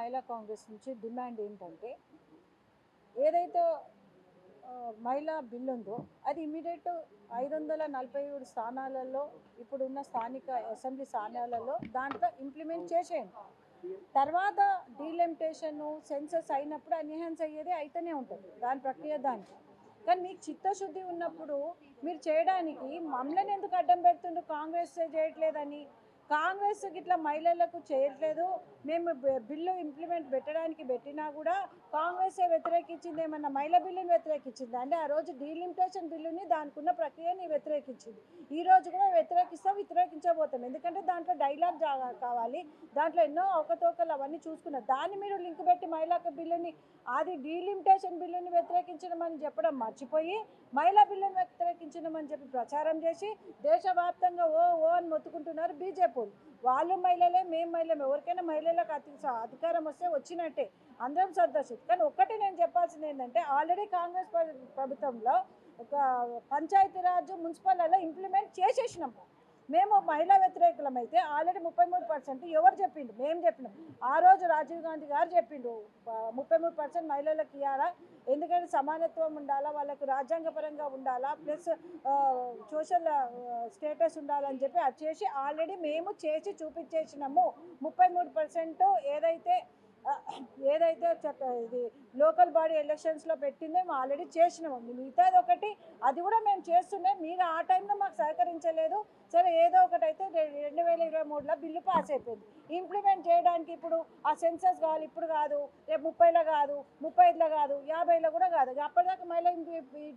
మహిళా కాంగ్రెస్ నుంచి డిమాండ్ ఏంటంటే ఏదైతే మహిళా బిల్ ఉందో అది ఇమీడియట్ 547 స్థానాలలో ఇప్పుడున్న స్థానిక అసెంబ్లీ స్థానాలలో దాంట్లో ఇంప్లిమెంట్ చేసేయండి. తర్వాత డీలిమిటేషన్ సెన్సస్ అయినప్పుడు ఎన్హాన్స్ అయ్యేది అయితేనే ఉంటుంది దాని ప్రక్రియ దానికి. కానీ మీకు చిత్తశుద్ధి ఉన్నప్పుడు మీరు చేయడానికి మమ్మల్ని ఎందుకు అడ్డం పెడుతుండ్రు? కాంగ్రెస్ చేయట్లేదని. కాంగ్రెస్ ఇట్లా మహిళలకు చేయట్లేదు, మేము బిల్లు ఇంప్లిమెంట్ పెట్టినా కూడా కాంగ్రెసే వ్యతిరేకించింది. ఏమన్నా మహిళా బిల్లుని వ్యతిరేకించింది అంటే ఆ రోజు డీలిమిటేషన్ బిల్లుని దానికి ఉన్న ప్రక్రియని వ్యతిరేకించింది. ఈ రోజు కూడా వ్యతిరేకించబోతాం. ఎందుకంటే దాంట్లో డైలాగ్ కావాలి, దాంట్లో ఎన్నో అవకతవకలు అవన్నీ చూసుకున్నారు. దాన్ని మీరు లింక్ పెట్టి మహిళా బిల్లుని అది డీలిమిటేషన్ బిల్లుని వ్యతిరేకించడం అని చెప్పడం మర్చిపోయి మహిళా బిల్లుని వ్యతిరేకించడం అని చెప్పి ప్రచారం చేసి దేశవ్యాప్తంగా ఓ అని మొత్తుకుంటున్నారు బీజేపీ. వాళ్ళు మహిళలే, మేము మహిళలే, ఎవరికైనా మహిళలకు అధికారం వస్తే వచ్చినట్టే, అందరం సంతోషం. కానీ ఒక్కటి నేను చెప్పాల్సింది ఏంటంటే ఆల్రెడీ కాంగ్రెస్ ప్రభుత్వంలో ఒక పంచాయతీరాజ్ మున్సిపల్లో ఇంప్లిమెంట్ చేసేసినాం. మేము మహిళా వ్యతిరేకులం అయితే ఆల్రెడీ 33% ఎవరు చెప్పిండు? మేము చెప్పినాం. ఆ రోజు రాజీవ్ గాంధీ గారు చెప్పిండు 33% మహిళలకు ఇవ్వాలా, ఎందుకంటే సమానత్వం ఉండాలా, వాళ్ళకు రాజ్యాంగపరంగా ఉండాలా, ప్లస్ సోషల్ స్టేటస్ ఉండాలని చెప్పి అది చేసి ఆల్రెడీ మేము చేసి చూపించేసినాము. 33% ఏదైతే ఇది లోకల్ బాడీ ఎలక్షన్స్లో పెట్టిందో మేము ఆల్రెడీ చేసినాము. మిగతాది ఒకటి అది కూడా మేము చేస్తున్నాం. మీరు ఆ టైంలో మాకు సహకరించలేదు. సరే ఏదో ఒకటి అయితే 2023లో బిల్లు పాస్ అయిపోయింది. ఇంప్లిమెంట్ చేయడానికి ఇప్పుడు ఆ సెన్సస్ కావాలి, ఇప్పుడు కాదు, రేపు 30లో కాదు, 35లో కాదు, 50లో కూడా కాదు. అప్పటిదాకా మహిళ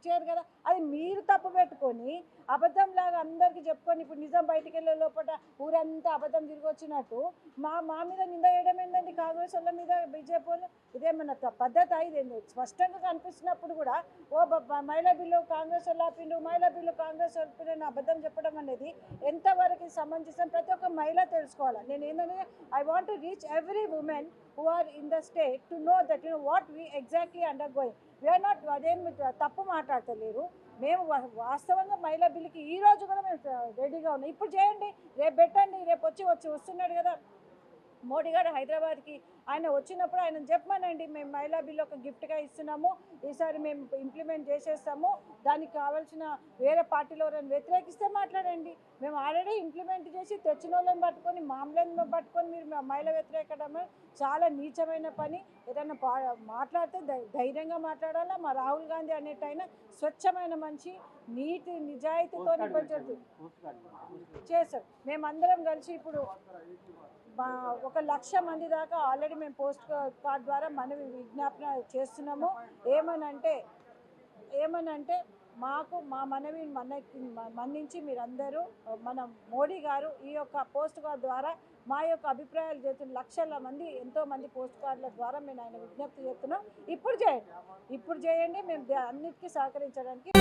చేయరు కదా. అది మీరు తప్పు పెట్టుకొని అబద్ధంలాగా అందరికీ చెప్పుకొని ఇప్పుడు నిజం బయటికి వెళ్ళే లోపల ఊరంతా అబద్ధం తిరిగి వచ్చినట్టు మా మీద నింద వేయడం ఏంటండి? కాంగ్రెస్ వాళ్ళ మీద, బీజేపీ వాళ్ళు. ఇదేమన్నా పద్ధతి ఇది స్పష్టంగా కనిపిస్తున్నప్పుడు కూడా మహిళా బిల్లు కాంగ్రెస్ వాళ్ళు ఆపిండు, మహిళా బిల్లు కాంగ్రెస్ వాళ్ళు అబద్ధం చెప్పడం అనేది ఎంతవరకు సమంజసం ప్రతి ఒక్క మహిళ తెలుసుకోవాలి. నేను ఏంటంటే I want to reach every women who are in the state to know that what we exactly undergoing. We are not అదేమి తప్పు మాట్లాడతలేరు. మేము వాస్తవంగా మహిళా బిల్లుకి ఈ రోజు కూడా మేము రెడీగా ఉన్నాం. ఇప్పుడు చేయండి, రేపు పెట్టండి, రేపు వస్తున్నాడు కదా మోడీ గారు హైదరాబాద్కి. ఆయన వచ్చినప్పుడు ఆయన చెప్పమనండి, మేము మహిళా బిల్లు ఒక గిఫ్ట్గా ఇస్తున్నాము, ఈసారి మేము ఇంప్లిమెంట్ చేసేస్తాము, దానికి కావాల్సిన వేరే పార్టీలో ఎవరైనా వ్యతిరేకిస్తే మాట్లాడండి. మేము ఆల్రెడీ ఇంప్లిమెంట్ చేసి తెచ్చిన వాళ్ళని పట్టుకొని మామూలను పట్టుకొని మీరు మహిళా వ్యతిరేకడమే చాలా నీచమైన పని. ఏదైనా మాట్లాడితే ధైర్యంగా మాట్లాడాలా. మా రాహుల్ గాంధీ అనేటైనా స్వచ్ఛమైన మంచి నీతి నిజాయితీతో చేశాం. మేమందరం కలిసి ఇప్పుడు 1,00,000 మంది దాకా ఆల్రెడీ మేము పోస్ట్ కార్డ్ ద్వారా మనవి విజ్ఞాపన చేస్తున్నాము. ఏమనంటే మాకు మా మనవి మన్నించి మీరందరూ మన మోడీ గారు ఈ యొక్క పోస్ట్ కార్డ్ ద్వారా మా యొక్క అభిప్రాయాలు చేస్తున్న లక్షల మంది ఎంతోమంది పోస్ట్ కార్డుల ద్వారా మేము ఆయన విజ్ఞప్తి చేస్తున్నాం. ఇప్పుడు చేయండి, మేము అన్నిటికీ సహకరించడానికి